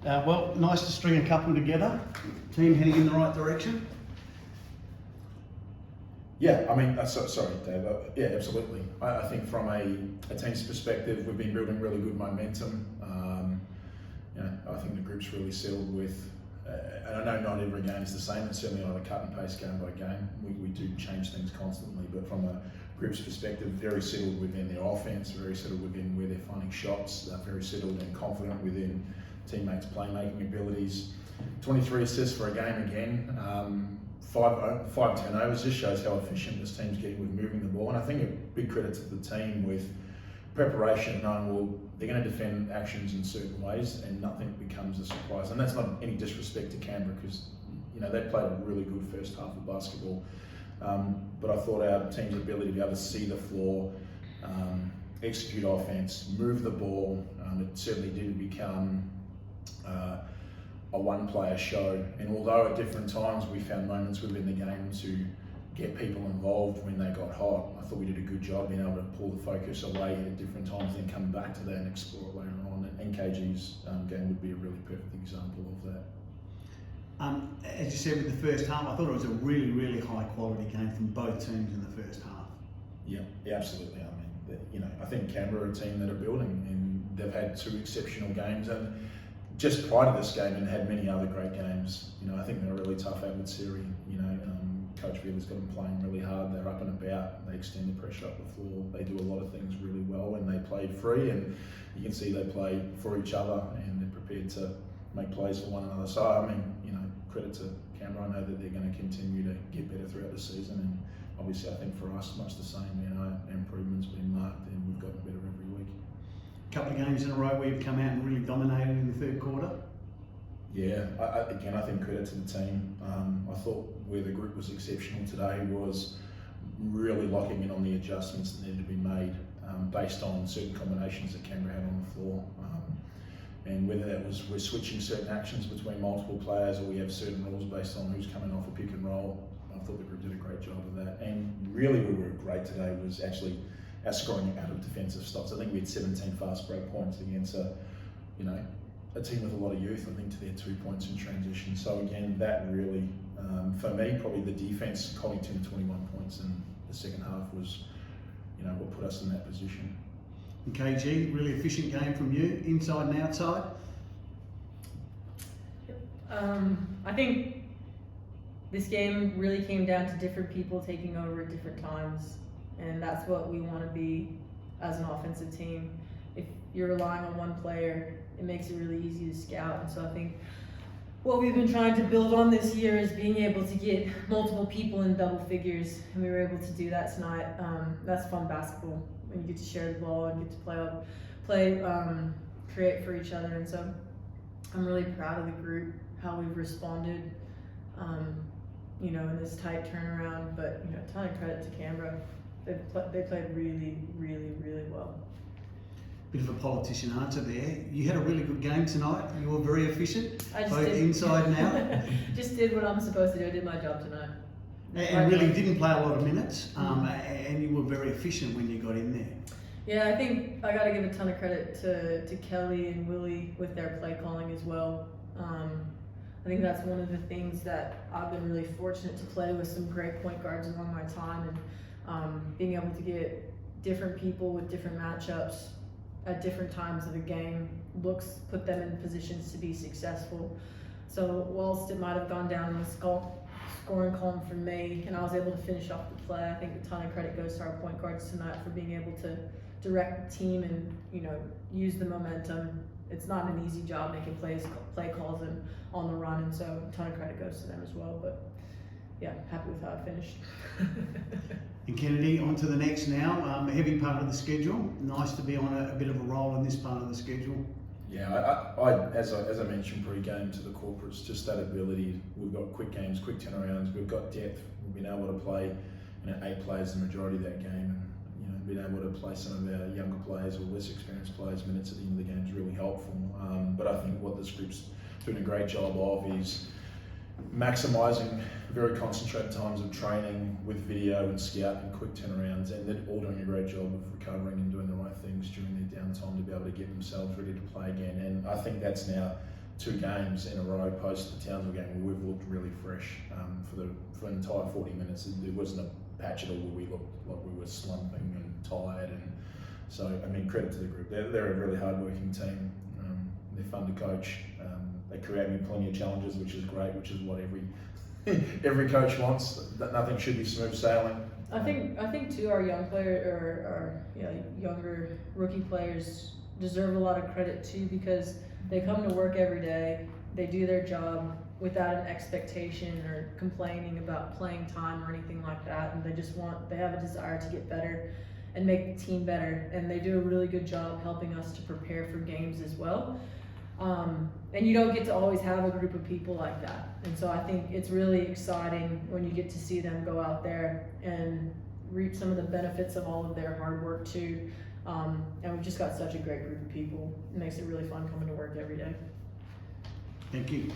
Well, nice to string a couple together. Team heading in the right direction. Yeah, I mean, sorry, Dave. Yeah, absolutely. I think from a team's perspective, we've been building really good momentum. I think the group's really settled with, and I know not every game is the same. It's certainly not a cut and paste game by game. We do change things constantly, but from a group's perspective, very settled within their offense, very settled within where they're finding shots, very settled and confident within teammates' playmaking abilities. 23 assists for a game again. Five turnovers just shows how efficient this team's getting with moving the ball, and I think a big credit to the team with preparation, knowing well they're going to defend actions in certain ways and nothing becomes a surprise. And that's not any disrespect to Canberra, because they played a really good first half of basketball, but I thought our team's ability to be able to see the floor, execute offense, move the ball, it certainly didn't become a one-player show. And although at different times we found moments within the game to get people involved when they got hot, I thought we did a good job being able to pull the focus away at different times, then come back to that and explore it later on. And NKG's game would be a really perfect example of that. As you said with the first half, I thought it was a really, really high-quality game from both teams in the first half. Yeah, absolutely. I mean, I think Canberra are a team that are building, and they've had two exceptional games, and just prior to this game, and had many other great games. I think they're a really tough adversary. Coach Wheeler's got them playing really hard. They're up and about. They extend the pressure up the floor. They do a lot of things really well, and they play free. And you can see they play for each other, and they're prepared to make plays for one another. So I mean, credit to Canberra. I know that they're going to continue to get better throughout the season, and obviously I think for us much the same. Improvements been marked, and we've gotten better every week. A couple of games in a row where you've come out and really dominated in the third quarter. Yeah, I think credit to the team. I thought where the group was exceptional today was really locking in on the adjustments that needed to be made based on certain combinations that Canberra had on the floor. And whether that was we're switching certain actions between multiple players, or we have certain rules based on who's coming off a pick and roll, I thought the group did a great job of that. And really where we were great today was actually our scoring out of defensive stops. I think we had 17 fast break points against a team with a lot of youth. I think to their 2 points in transition. So again, that really, for me, probably the defense holding 10 to 21 points in the second half was, what put us in that position. And KG, really efficient game from you, inside and outside. I think this game really came down to different people taking over at different times, and that's what we want to be as an offensive team. If you're relying on one player, it makes it really easy to scout. And so I think what we've been trying to build on this year is being able to get multiple people in double figures, and we were able to do that tonight. That's fun basketball when you get to share the ball and get to create for each other. And so I'm really proud of the group, how we've responded, in this tight turnaround. But a ton of credit to Canberra. They played really, really, really well. Bit of a politician answer there. You had a really good game tonight. You were very efficient, both inside and out. Just did what I'm supposed to do. I did my job tonight. And really didn't play a lot of minutes, and you were very efficient when you got in there. Yeah, I think I got to give a ton of credit to Kelly and Willie with their play calling as well. I think that's one of the things that I've been really fortunate to play with some great point guards along my time, and being able to get different people with different matchups at different times of the game put them in positions to be successful. So whilst it might have gone down in the scoring column for me, and I was able to finish off the play, I think a ton of credit goes to our point guards tonight for being able to direct the team and use the momentum. It's not an easy job making play calls and on the run, and so a ton of credit goes to them as well. But yeah, happy with how I finished. And Kennedy, on to the next now. A heavy part of the schedule. Nice to be on a bit of a roll in this part of the schedule. Yeah, as I mentioned pre-game to the corporates, just that ability. We've got quick games, quick turnarounds. We've got depth. We've been able to play 8 players the majority of that game, and been able to play some of our younger players or less experienced players minutes at the end of the game is really helpful. But I think what this group's doing a great job of is maximising very concentrated times of training with video and scout and quick turnarounds, and they're all doing a great job of recovering and doing the right things during their downtime to be able to get themselves ready to play again. And I think that's now 2 games in a row post the Townsville game where we've looked really fresh for the entire 40 minutes. There wasn't a patch at all where we looked like we were slumping and tired. And so, I mean, credit to the group. They're a really hard-working team. They're fun to coach. They create me plenty of challenges, which is great, which is what every coach wants. That nothing should be smooth sailing. I think too, our young player or younger rookie players deserve a lot of credit too, because they come to work every day, they do their job without an expectation or complaining about playing time or anything like that, and they have a desire to get better and make the team better, and they do a really good job helping us to prepare for games as well. And you don't get to always have a group of people like that. And so I think it's really exciting when you get to see them go out there and reap some of the benefits of all of their hard work too. And we've just got such a great group of people. It makes it really fun coming to work every day. Thank you.